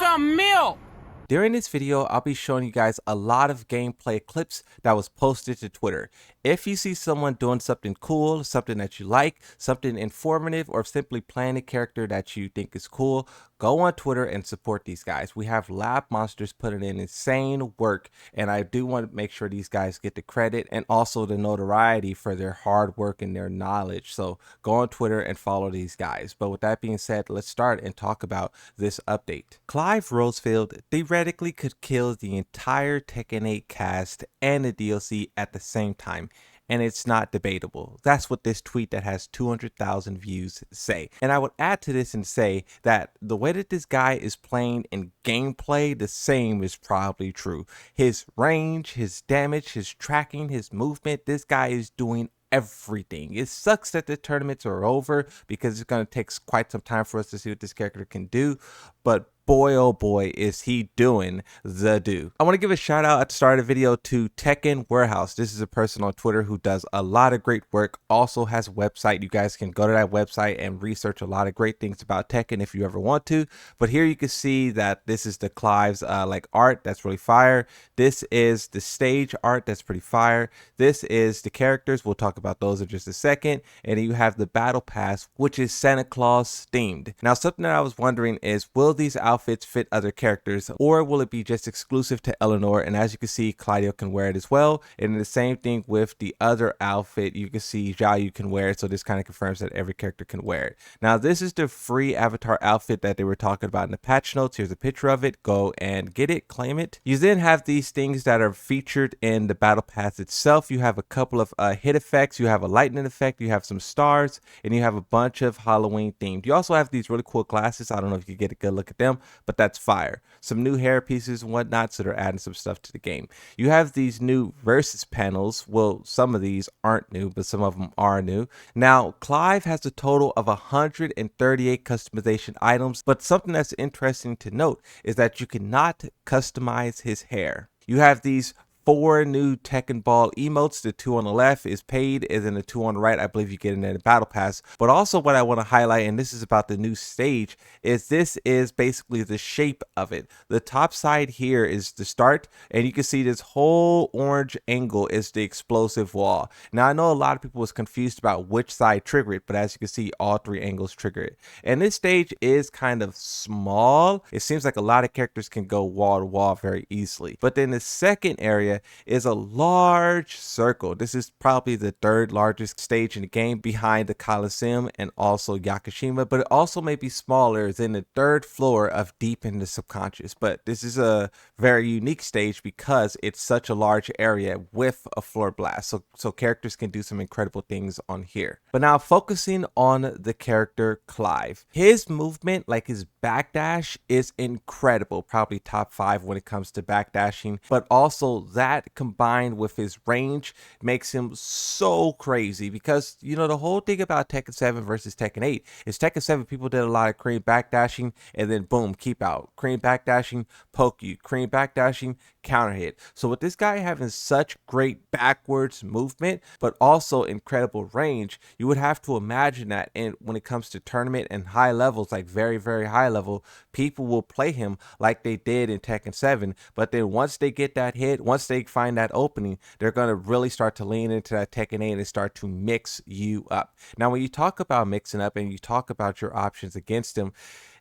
some milk. During this video, I'll be showing you guys a lot of gameplay clips that was posted to Twitter. If you see someone doing something cool, something that you like, something informative, or simply playing a character that you think is cool, go on Twitter and support these guys. We have lab monsters putting in insane work, and I do want to make sure these guys get the credit and also the notoriety for their hard work and their knowledge. So go on Twitter and follow these guys. But with that being said, let's start and talk about this update. Clive ROSFIELD theoretically could kill the entire Tekken 8 cast and the DLC at the same time, and it's not debatable. That's what this tweet that has 200,000 views say. And I would add to this and say that the way that this guy is playing in gameplay, the same is probably true. His range, his damage, his tracking, his movement, this guy is doing everything. It sucks that the tournaments are over because it's going to take quite some time for us to see what this character can do, but boy oh boy is he doing the do. I want to give a shout out at the start of the video to Tekken Warehouse. This is a person on Twitter who does a lot of great work, also has a website. You guys can go to that website and research a lot of great things about Tekken if you ever want to. But here you can see that this is the Clive's like art that's really fire. This is the stage art that's pretty fire. This is the characters. We'll talk about those in just a second. And then you have the battle pass, which is Santa Claus themed. Now, something that I was wondering is, will these outfits fit other characters, or will it be just exclusive to Eleanor? And as you can see, Claudio can wear it as well. And the same thing with the other outfit, you can see Xiaoyu can wear it. So this kind of confirms that every character can wear it. Now, this is the free avatar outfit that they were talking about in the patch notes. Here's a picture of it. Go and get it, claim it. You then have these things that are featured in the battle pass itself. You have a couple of hit effects. You have a lightning effect. You have some stars, and you have a bunch of Halloween themed. You also have these really cool glasses. I don't know if you get a good look at them, but that's fire. Some new hair pieces and whatnot, so they're adding some stuff to the game. You have these new versus panels. Well, some of these aren't new, but some of them are new. Now, Clive has a total of 138 customization items, but something that's interesting to note is that you cannot customize his hair. You have these 4 new Tekken Ball emotes. The 2 on the left is paid, and then the 2 on the right, I believe you get in the battle pass. But also what I want to highlight, and this is about the new stage, is this is basically the shape of it. The top side here is the start, and you can see this whole orange angle is the explosive wall. Now, I know a lot of people was confused about which side trigger it, but as you can see, all 3 angles trigger it. And this stage is kind of small. It seems like a lot of characters can go wall to wall very easily. But then the second area is a large circle. This is probably the 3rd largest stage in the game, behind the Coliseum and also Yakushima, but it also may be smaller. It's in the 3rd floor of Deep in the Subconscious. But this is a very unique stage because it's such a large area with a floor blast, so characters can do some incredible things on here. But now, focusing on the character Clive, his movement, like his backdash, is incredible, probably top 5 when it comes to backdashing, but also that combined with his range makes him so crazy, because you know the whole thing about Tekken 7 versus Tekken 8 is Tekken 7 people did a lot of cream backdashing and then boom, keep out, cream backdashing, poke you, cream backdashing, counter hit. So with this guy having such great backwards movement but also incredible range, you would have to imagine that, and when it comes to tournament and high levels, like very high level, people will play him like they did in Tekken 7. But then once they get that hit, once they find that opening, they're going to really start to lean into that Tekken 8 and start to mix you up. Now, when you talk about mixing up and you talk about your options against him,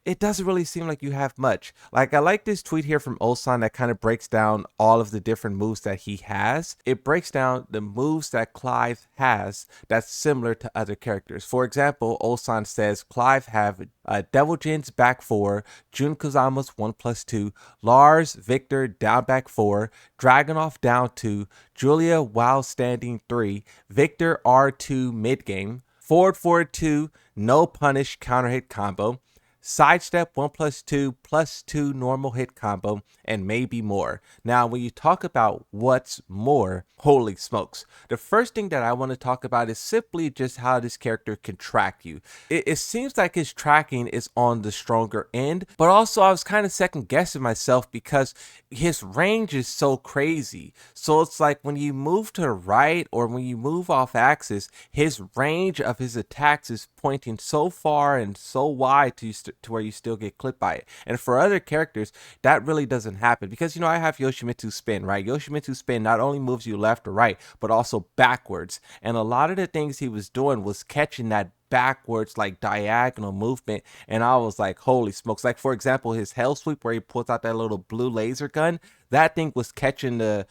it doesn't really seem like you have much. Like, I like this tweet here from Ulsan that kind of breaks down all of the different moves that he has. It breaks down the moves that Clive has that's similar to other characters. For example, Ulsan says Clive have Devil Jin's back 4, Jun Kazama's 1+2, Lars Victor down back 4, Dragunov down 2, Julia while standing 3, Victor R2 mid game, forward 2, no punish counter hit combo, sidestep 1+2 +2 normal hit combo, and maybe more. Now, when you talk about what's more, holy smokes. The first thing that I want to talk about is simply just how this character can track you. It seems like his tracking is on the stronger end, but also I was kind of second guessing myself because his range is so crazy. So it's like when you move to the right or when you move off axis, his range of his attacks is pointing so far and so wide to to where you still get clipped by it. And for other characters, that really doesn't happen because, you know, I have Yoshimitsu spin, right? Yoshimitsu spin not only moves you left or right, but also backwards. And a lot of the things he was doing was catching that backwards, like diagonal movement, and I was like, holy smokes. Like, for example, his hell sweep where he pulls out that little blue laser gun, that thing was catching the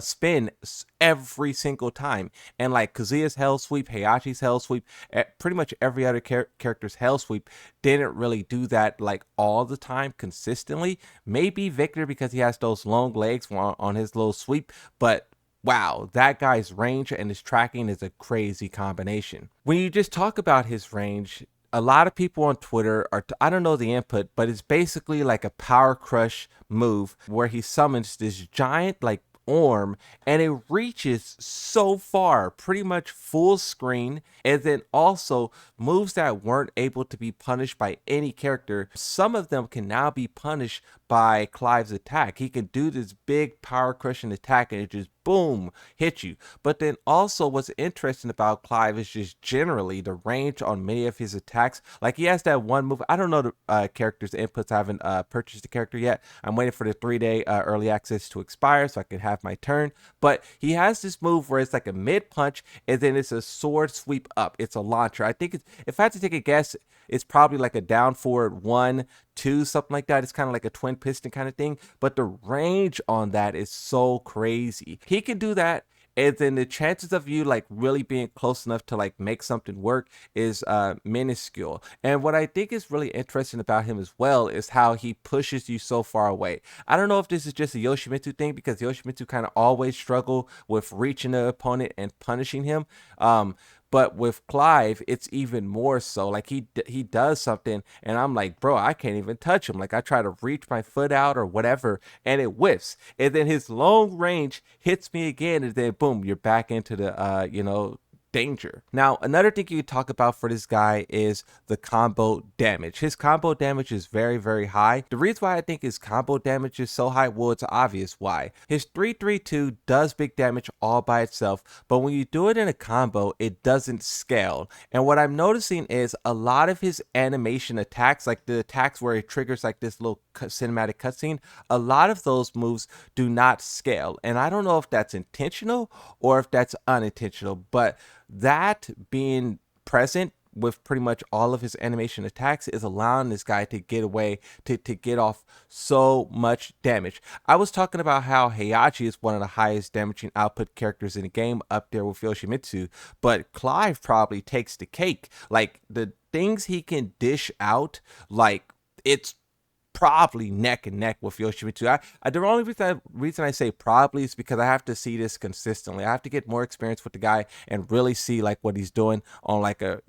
spin every single time. And like Kazuya's hell sweep, Heihachi's hell sweep, pretty much every other character's hell sweep didn't really do that like all the time consistently. Maybe Victor because he has those long legs on his little sweep, but wow, that guy's range and his tracking is a crazy combination. When you just talk about his range, a lot of people on Twitter are, I don't know the input, but it's basically like a power crush move where he summons this giant like arm and it reaches so far, pretty much full screen, and then also moves that weren't able to be punished by any character. Some of them can now be punished by Clive's attack. He can do this big power crushing attack and it just boom, hit you. But then also what's interesting about Clive is just generally the range on many of his attacks. Like he has that one move. I don't know the character's inputs. I haven't purchased the character yet. I'm waiting for the 3-day early access to expire so I can have my turn. But he has this move where it's like a mid punch and then it's a sword sweep up. It's a launcher. I think if I had to take a guess, it's probably like a down forward 1, 2, something like that. It's kind of like a twin piston kind of thing. But the range on that is so crazy. He can do that, and then the chances of you like really being close enough to like make something work is minuscule. And what I think is really interesting about him as well is how he pushes you so far away. I don't know if this is just a Yoshimitsu thing because Yoshimitsu kind of always struggle with reaching the opponent and punishing him. But with Clive, it's even more so. Like he does something, and I'm like, bro, I can't even touch him. Like I try to reach my foot out or whatever, and it whiffs. And then his long range hits me again, and then boom, you're back into the danger. Now, another thing you could talk about for this guy is the combo damage. His combo damage is very, very high. The reason why I think his combo damage is so high, well, it's obvious why. His 3-3-2 does big damage all by itself, but when you do it in a combo, it doesn't scale. And what I'm noticing is a lot of his animation attacks, like the attacks where it triggers like this little cinematic cutscene, a lot of those moves do not scale. And I don't know if that's intentional or if that's unintentional, but that being present with pretty much all of his animation attacks is allowing this guy to get away, to get off so much damage. I was talking about how Heihachi is one of the highest damaging output characters in the game, up there with Yoshimitsu, but Clive probably takes the cake. Like the things he can dish out, like it's probably neck and neck with Yoshimitsu. The only reason I say probably is because I have to see this consistently. I have to get more experience with the guy and really see like what he's doing on like a,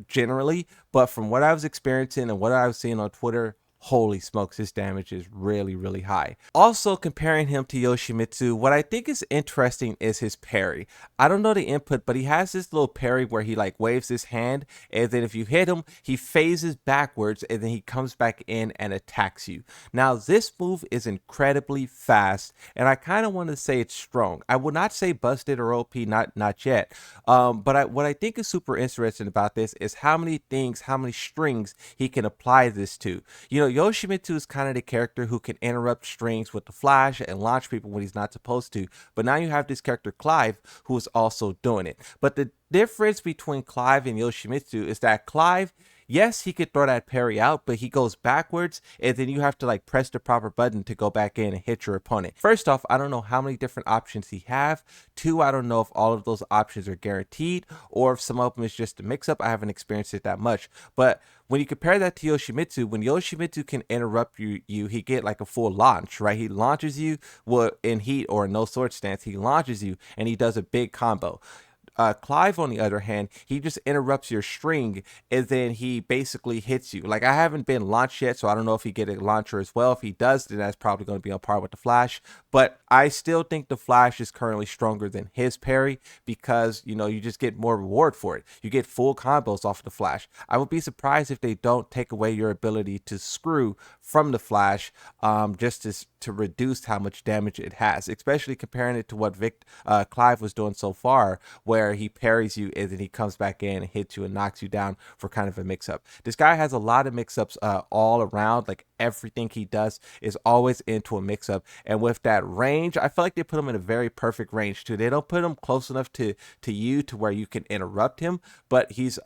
generally. But from what I was experiencing and what I was seeing on Twitter, holy smokes, his damage is really, really high. Also, comparing him to Yoshimitsu, what I think is interesting is his parry. I don't know the input, but he has this little parry where he like waves his hand, and then if you hit him, he phases backwards, and then he comes back in and attacks you. Now, this move is incredibly fast, and I kind of want to say it's strong. I would not say busted or OP, not yet. But what I think is super interesting about this is how many strings he can apply this to. Yoshimitsu is kind of the character who can interrupt strings with the flash and launch people when he's not supposed to. But now you have this character Clive who is also doing it. But the difference between Clive and Yoshimitsu is that Clive, yes, he could throw that parry out, but he goes backwards, and then you have to like press the proper button to go back in and hit your opponent. First off, I don't know how many different options he have. 2, I don't know if all of those options are guaranteed or if some of them is just a mix-up. I haven't experienced it that much. But when you compare that to Yoshimitsu, when Yoshimitsu can interrupt you, he get like a full launch, right? He launches you in heat or no sword stance. He launches you and he does a big combo. Clive, on the other hand, he just interrupts your string and then he basically hits you. Like I haven't been launched yet, so I don't know if he get a launcher as well. If he does, then that's probably going to be on par with the flash. But I still think the flash is currently stronger than his parry because you just get more reward for it. You get full combos off of the flash. I would be surprised if they don't take away your ability to screw from the flash, just to reduce how much damage it has, especially comparing it to what Clive was doing so far, where where he parries you and then he comes back in and hits you and knocks you down for kind of a mix-up. This guy has a lot of mix-ups all around. Like everything he does is always into a mix-up, and with that range, I feel like they put him in a very perfect range too. They don't put him close enough to you to where you can interrupt him, but he's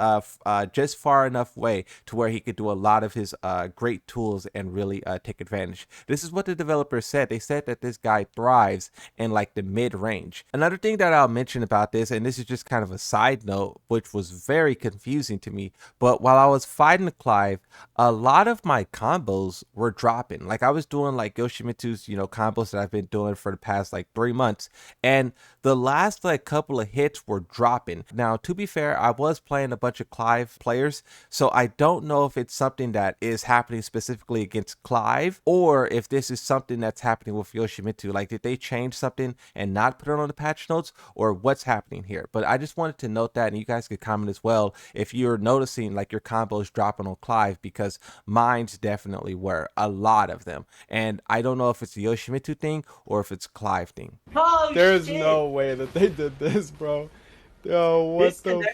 just far enough away to where he could do a lot of his great tools and really take advantage. This is what the developers said. They said that this guy thrives in like the mid range. Another thing that I'll mention about this, and this is just kind of a side note, which was very confusing to me, but while I was fighting Clive, a lot of my combos were dropping. Like I was doing like Yoshimitsu's, combos that I've been doing for the past like 3 months, and the last like couple of hits were dropping. Now, to be fair, I was playing a bunch of Clive players, so I don't know if it's something that is happening specifically against Clive, or if this is something that's happening with Yoshimitsu. Like, did they change something and not put it on the patch notes, or what's happening here? But I just wanted to note that, and you guys could comment as well if you're noticing like your combos dropping on Clive, because mine's definitely were, a lot of them. And I don't know if it's a Yoshimitsu thing or if it's Clive thing. There's no way that they did this, bro. Yo, what the